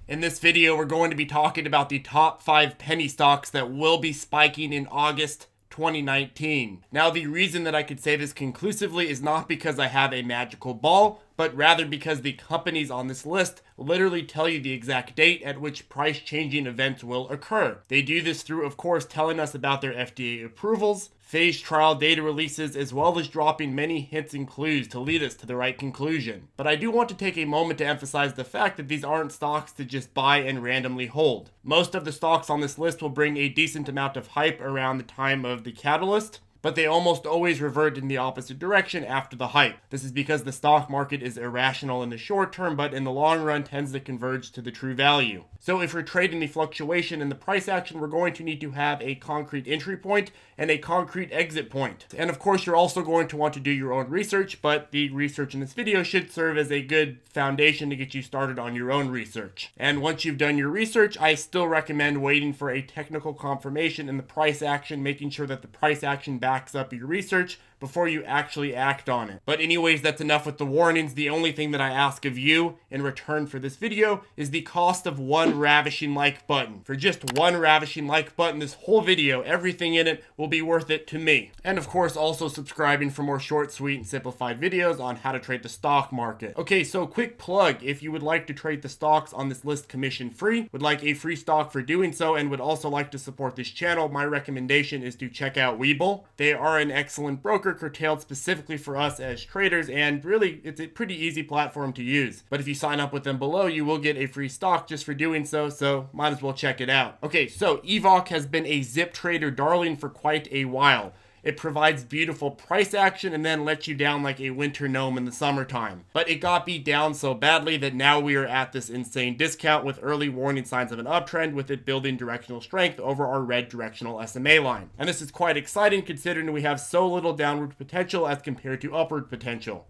In this video, we're going to be talking about the top 5 penny stocks that will be spiking in August 2019. Now, the reason that I could say this conclusively is not because I have a magical ball, but rather because the companies on this list literally tell you the exact date at which price-changing events will occur. They do this through, of course, telling us about their FDA approvals, phase trial data releases, as well as dropping many hints and clues to lead us to the right conclusion. But I do want to take a moment to emphasize the fact that these aren't stocks to just buy and randomly hold. Most of the stocks on this list will bring a decent amount of hype around the time of the catalyst, but they almost always revert in the opposite direction after the hype. This is because the stock market is irrational in the short term, but in the long run tends to converge to the true value. So if we're trading the fluctuation in the price action, we're going to need to have a concrete entry point and a concrete exit point. And of course, you're also going to want to do your own research, but the research in this video should serve as a good foundation to get you started on your own research. And once you've done your research, I still recommend waiting for a technical confirmation in the price action, making sure that the price action backs up your research before you actually act on it. But anyways, that's enough with the warnings. The only thing that I ask of you in return for this video is the cost of one ravishing like button. For just one ravishing like button, this whole video, everything in it, will be worth it to me. And of course, also subscribing for more short, sweet, and simplified videos on how to trade the stock market. Okay, so quick plug. If you would like to trade the stocks on this list commission free, would like a free stock for doing so, and would also like to support this channel, my recommendation is to check out Webull. They are an excellent broker curtailed specifically for us as traders, and really it's a pretty easy platform to use. But if you sign up with them below, you will get a free stock just for doing so, so might as well check it out. Okay, so EVOC has been a ZipTrader darling for quite a while. It provides beautiful price action and then lets you down like a winter gnome in the summertime. But it got beat down so badly that now we are at this insane discount with early warning signs of an uptrend, with it building directional strength over our red directional SMA line. And this is quite exciting considering we have so little downward potential as compared to upward potential.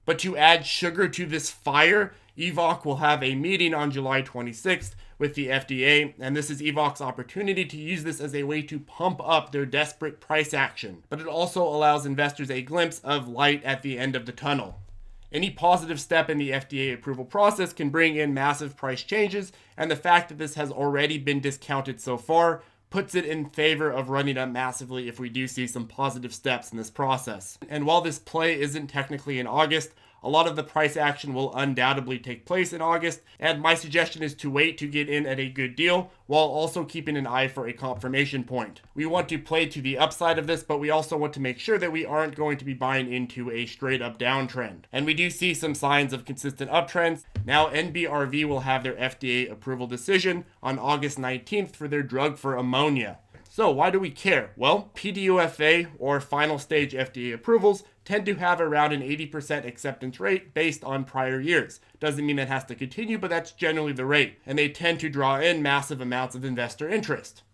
But to add sugar to this fire, EVOC will have a meeting on July 26th with the FDA, and this is EVOC's opportunity to use this as a way to pump up their desperate price action. But it also allows investors a glimpse of light at the end of the tunnel. Any positive step in the FDA approval process can bring in massive price changes, and the fact that this has already been discounted so far puts it in favor of running up massively if we do see some positive steps in this process. And while this play isn't technically in August, a lot of the price action will undoubtedly take place in August, and my suggestion is to wait to get in at a good deal while also keeping an eye for a confirmation point. We want to play to the upside of this, but we also want to make sure that we aren't going to be buying into a straight up downtrend. And we do see some signs of consistent uptrends. Now NBRV will have their FDA approval decision on August 19th for their drug for ammonia. So why do we care? Well, PDUFA, or final stage FDA approvals, tend to have around an 80% acceptance rate based on prior years. Doesn't mean that has to continue, but that's generally the rate. And they tend to draw in massive amounts of investor interest.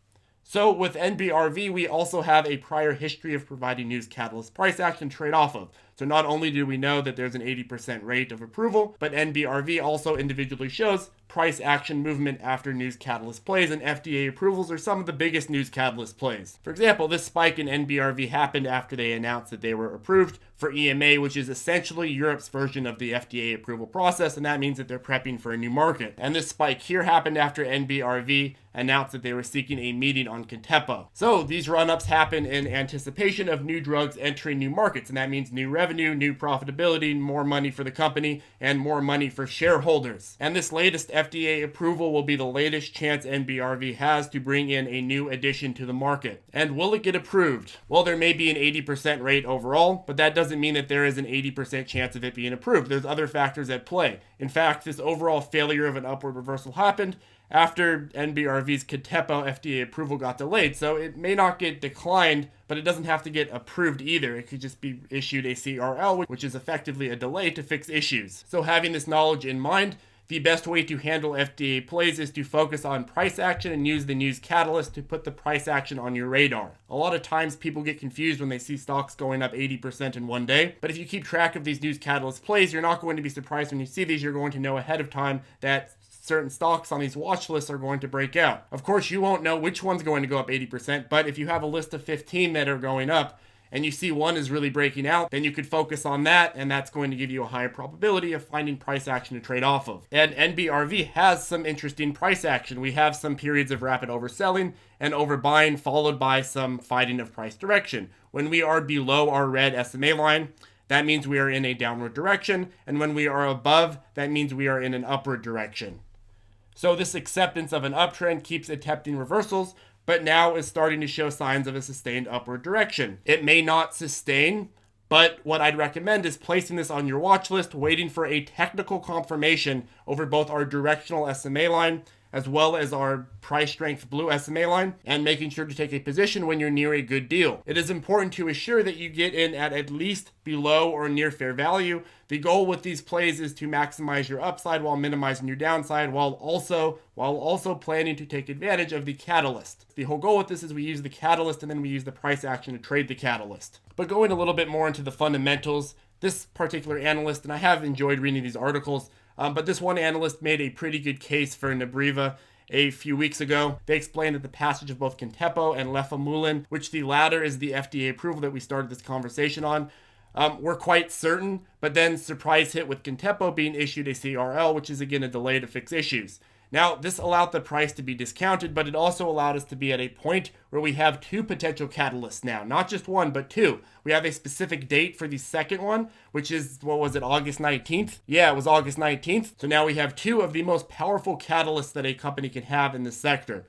So with NBRV, we also have a prior history of providing news catalyst price action trade off of. So not only do we know that there's an 80% rate of approval, but NBRV also individually shows price action movement after news catalyst plays, and FDA approvals are some of the biggest news catalyst plays. For example, this spike in NBRV happened after they announced that they were approved for EMA, which is essentially Europe's version of the FDA approval process, and that means that they're prepping for a new market. And this spike here happened after NBRV announced that they were seeking a meeting on Contepo. So these run-ups happen in anticipation of new drugs entering new markets, and that means new revenue, new profitability, more money for the company, and more money for shareholders. And this latest FDA approval will be the latest chance NBRV has to bring in a new addition to the market. And will it get approved? Well, there may be an 80% rate overall, but that doesn't mean that there is an 80% chance of it being approved. There's other factors at play. In fact, this overall failure of an upward reversal happened after NBRV's Contepo FDA approval got delayed, so it may not get declined, but it doesn't have to get approved either. It could just be issued a CRL, which is effectively a delay to fix issues. So having this knowledge in mind, the best way to handle FDA plays is to focus on price action and use the news catalyst to put the price action on your radar. A lot of times people get confused when they see stocks going up 80% in one day, but if you keep track of these news catalyst plays, you're not going to be surprised when you see these. You're going to know ahead of time that certain stocks on these watch lists are going to break out. Of course, you won't know which one's going to go up 80%, but if you have a list of 15 that are going up, and you see one is really breaking out, then you could focus on that, and that's going to give you a higher probability of finding price action to trade off of. And NBRV has some interesting price action. We have some periods of rapid overselling and overbuying, followed by some fighting of price direction. When we are below our red SMA line, that means we are in a downward direction, and when we are above, that means we are in an upward direction. So this acceptance of an uptrend keeps attempting reversals, but now is starting to show signs of a sustained upward direction. It may not sustain, but what I'd recommend is placing this on your watch list, waiting for a technical confirmation over both our directional SMA line as well as our price strength blue SMA line, and making sure to take a position when you're near a good deal. It is important to assure that you get in at least below or near fair value. The goal with these plays is to maximize your upside while minimizing your downside, while also planning to take advantage of the catalyst. The whole goal with this is we use the catalyst and then we use the price action to trade the catalyst. But going a little bit more into the fundamentals, this particular analyst, and I have enjoyed reading these articles, but this one analyst made a pretty good case for Nebriva a few weeks ago. They explained that the passage of both Kintepo and Lefamulin, which the latter is the FDA approval that we started this conversation on, were quite certain, but then surprise hit with Kintepo being issued a CRL, which is again a delay to fix issues. Now, this allowed the price to be discounted, but it also allowed us to be at a point where we have two potential catalysts now. Not just one, but two. We have a specific date for the second one, which is, August 19th? Yeah, it was August 19th. So now we have two of the most powerful catalysts that a company can have in this sector.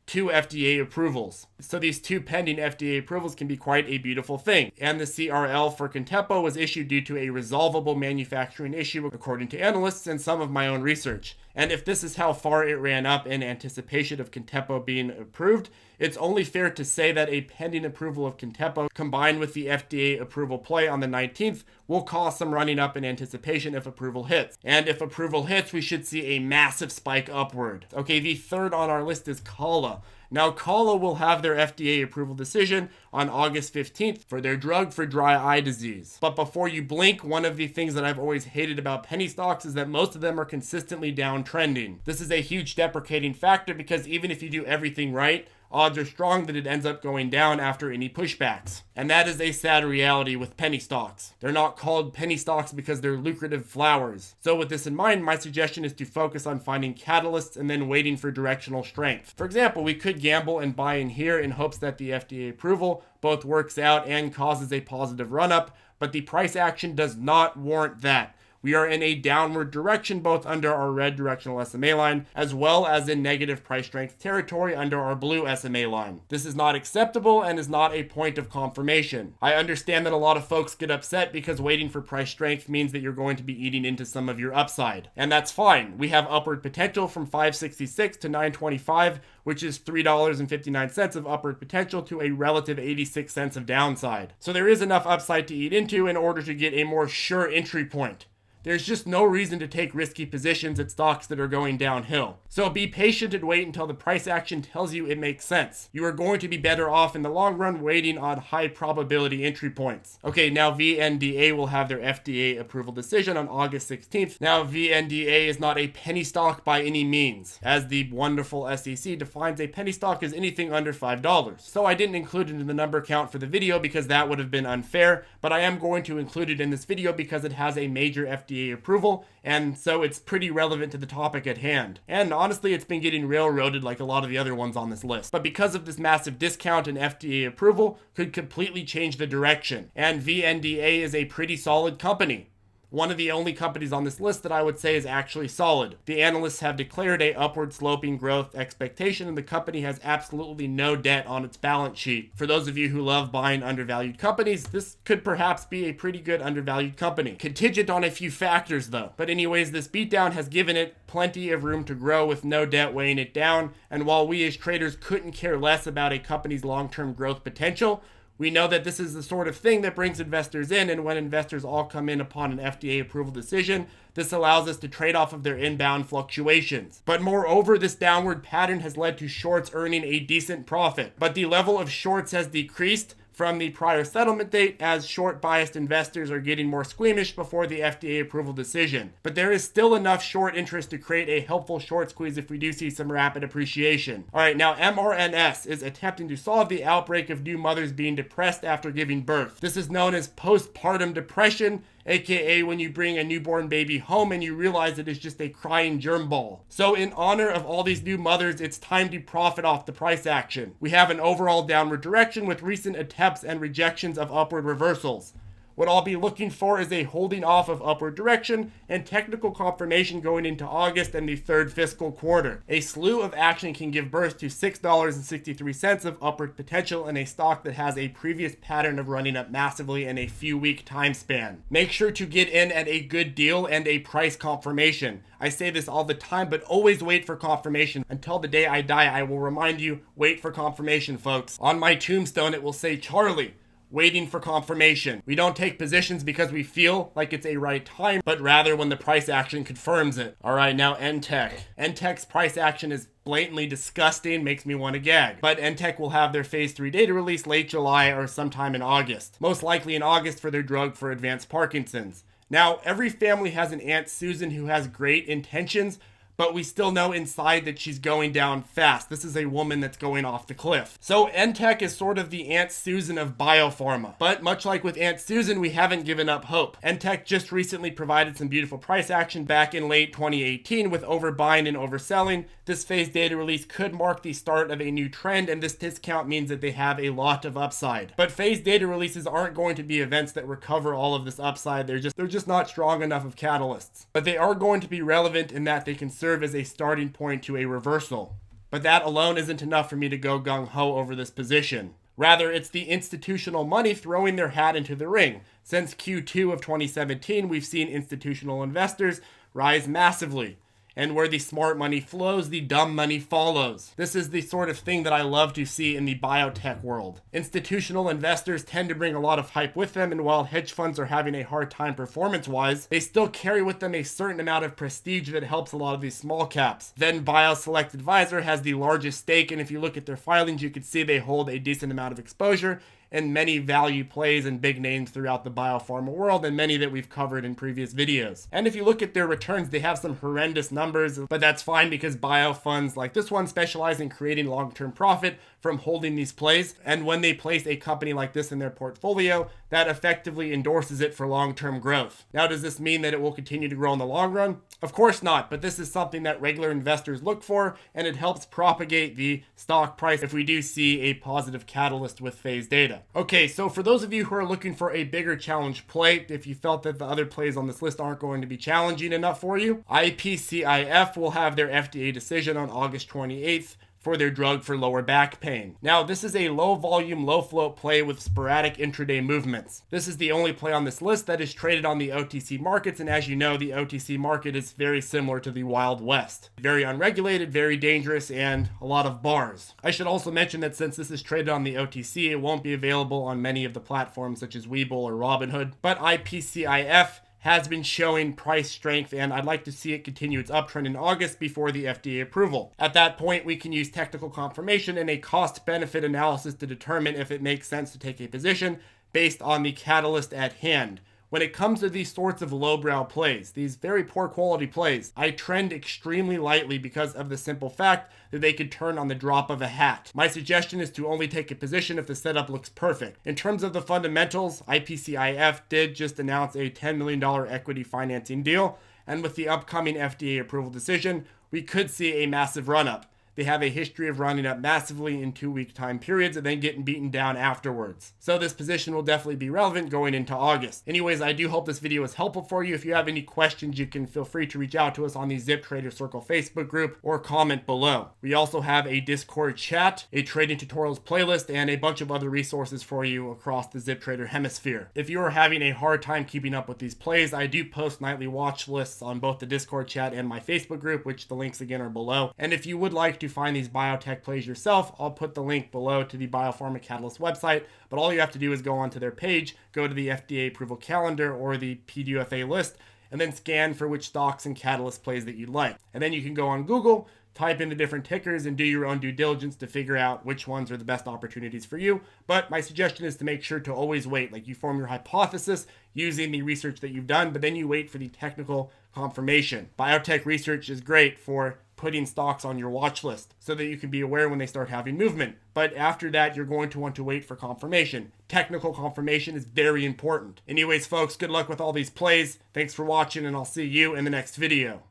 Two FDA approvals. So these two pending FDA approvals can be quite a beautiful thing. And the CRL for Kintepo was issued due to a resolvable manufacturing issue, according to analysts and some of my own research. And if this is how far it ran up in anticipation of Kintepo being approved, it's only fair to say that a pending approval of Kintepo combined with the FDA approval play on the 19th will cause some running up in anticipation if approval hits. And if approval hits, we should see a massive spike upward. Okay, the third on our list is Kala. Now, Kala will have their FDA approval decision on August 15th for their drug for dry eye disease. But before you blink, one of the things that I've always hated about penny stocks is that most of them are consistently downtrending. This is a huge deprecating factor because even if you do everything right, odds are strong that it ends up going down after any pushbacks. And that is a sad reality with penny stocks. They're not called penny stocks because they're lucrative flowers. So with this in mind, my suggestion is to focus on finding catalysts and then waiting for directional strength. For example, we could gamble and buy in here in hopes that the FDA approval both works out and causes a positive run-up, but the price action does not warrant that. We are in a downward direction both under our red directional SMA line as well as in negative price strength territory under our blue SMA line. This is not acceptable and is not a point of confirmation. I understand that a lot of folks get upset because waiting for price strength means that you're going to be eating into some of your upside. And that's fine. We have upward potential from 566 to 925, which is $3.59 of upward potential to a relative 86 cents of downside. So there is enough upside to eat into in order to get a more sure entry point. There's just no reason to take risky positions at stocks that are going downhill. So be patient and wait until the price action tells you it makes sense. You are going to be better off in the long run waiting on high probability entry points. Okay, now VNDA will have their FDA approval decision on August 16th. Now VNDA is not a penny stock by any means, as the wonderful SEC defines a penny stock as anything under $5. So I didn't include it in the number count for the video because that would have been unfair, but I am going to include it in this video because it has a major FDA approval, and so it's pretty relevant to the topic at hand. And honestly, it's been getting railroaded like a lot of the other ones on this list. But because of this massive discount, and FDA approval could completely change the direction. And VNDA is a pretty solid company. One of the only companies on this list that I would say is actually solid. The analysts have declared a upward sloping growth expectation, and the company has absolutely no debt on its balance sheet. For those of you who love buying undervalued companies, this could perhaps be a pretty good undervalued company. Contingent on a few factors though. But anyways, this beatdown has given it plenty of room to grow with no debt weighing it down, and while we as traders couldn't care less about a company's long-term growth potential, we know that this is the sort of thing that brings investors in, and when investors all come in upon an FDA approval decision, this allows us to trade off of their inbound fluctuations. But moreover, this downward pattern has led to shorts earning a decent profit. But the level of shorts has decreased from the prior settlement date, as short biased investors are getting more squeamish before the FDA approval decision. But there is still enough short interest to create a helpful short squeeze if we do see some rapid appreciation. Alright, now mRNS is attempting to solve the outbreak of new mothers being depressed after giving birth. This is known as postpartum depression, aka when you bring a newborn baby home and you realize it is just a crying germ ball. So in honor of all these new mothers, it's time to profit off the price action. We have an overall downward direction with recent attempts and rejections of upward reversals. What I'll be looking for is a holding off of upward direction and technical confirmation going into August and the third fiscal quarter. A slew of action can give birth to $6.63 of upward potential in a stock that has a previous pattern of running up massively in a few week time span. Make sure to get in at a good deal and a price confirmation. I say this all the time, but always wait for confirmation. Until the day I die, I will remind you, wait for confirmation, folks. On my tombstone, it will say, Charlie, waiting for confirmation. We don't take positions because we feel like it's a right time, but rather when the price action confirms it. Alright, now NTech. NTech's price action is blatantly disgusting, makes me want to gag. But NTech will have their phase 3 data release late July or sometime in August. Most likely in August for their drug for advanced Parkinson's. Now, every family has an Aunt Susan who has great intentions, but we still know inside that she's going down fast. This is a woman that's going off the cliff. So NTech is sort of the Aunt Susan of biopharma. But much like with Aunt Susan, we haven't given up hope. NTech just recently provided some beautiful price action back in late 2018 with overbuying and overselling. This phase data release could mark the start of a new trend, and this discount means that they have a lot of upside. But phase data releases aren't going to be events that recover all of this upside. They're just not strong enough of catalysts. But they are going to be relevant in that they can serve as a starting point to a reversal. But that alone isn't enough for me to go gung-ho over this position. Rather, it's the institutional money throwing their hat into the ring. Since Q2 of 2017, we've seen institutional investors rise massively. And where the smart money flows, the dumb money follows. This is the sort of thing that I love to see in the biotech world. Institutional investors tend to bring a lot of hype with them, and while hedge funds are having a hard time performance-wise, they still carry with them a certain amount of prestige that helps a lot of these small caps. Then BioSelect Advisor has the largest stake, and if you look at their filings, you can see they hold a decent amount of exposure and many value plays and big names throughout the biopharma world, and many that we've covered in previous videos. And if you look at their returns, they have some horrendous numbers, but that's fine because bio funds like this one specialize in creating long-term profit from holding these plays, and when they place a company like this in their portfolio, that effectively endorses it for long-term growth. Now, does this mean that it will continue to grow in the long run? Of course not, but this is something that regular investors look for, and it helps propagate the stock price if we do see a positive catalyst with phase data. Okay, so for those of you who are looking for a bigger challenge play, if you felt that the other plays on this list aren't going to be challenging enough for you, IPCIF will have their FDA decision on August 28th. For their drug for lower back pain. Now, this is a low volume, low float play with sporadic intraday movements. This is the only play on this list that is traded on the OTC markets, and as you know, the OTC market is very similar to the Wild West. Very unregulated, very dangerous, and a lot of bars. I should also mention that since this is traded on the OTC, it won't be available on many of the platforms such as Webull or Robinhood, but IPCIF has been showing price strength, and I'd like to see it continue its uptrend in August before the FDA approval. At that point, we can use technical confirmation and a cost-benefit analysis to determine if it makes sense to take a position based on the catalyst at hand. When it comes to these sorts of lowbrow plays, these very poor quality plays, I trend extremely lightly because of the simple fact that they could turn on the drop of a hat. My suggestion is to only take a position if the setup looks perfect. In terms of the fundamentals, IPCIF did just announce a $10 million equity financing deal, and with the upcoming FDA approval decision, we could see a massive run-up. They have a history of running up massively in 2-week time periods and then getting beaten down afterwards. So this position will definitely be relevant going into August. Anyways, I do hope this video was helpful for you. If you have any questions, you can feel free to reach out to us on the ZipTrader Circle Facebook group or comment below. We also have a Discord chat, a trading tutorials playlist, and a bunch of other resources for you across the ZipTrader hemisphere. If you are having a hard time keeping up with these plays, I do post nightly watch lists on both the Discord chat and my Facebook group, which the links again are below. And if you would like to find these biotech plays yourself, I'll put the link below to the Biopharma Catalyst website, but all you have to do is go onto their page, go to the FDA approval calendar or the PDUFA list, and then scan for which stocks and catalyst plays that you'd like. And then you can go on Google, type in the different tickers and do your own due diligence to figure out which ones are the best opportunities for you. But my suggestion is to make sure to always wait. Like, you form your hypothesis using the research that you've done, but then you wait for the technical confirmation. Biotech research is great for putting stocks on your watch list so that you can be aware when they start having movement. But after that, you're going to want to wait for confirmation. Technical confirmation is very important. Anyways, folks, good luck with all these plays. Thanks for watching, and I'll see you in the next video.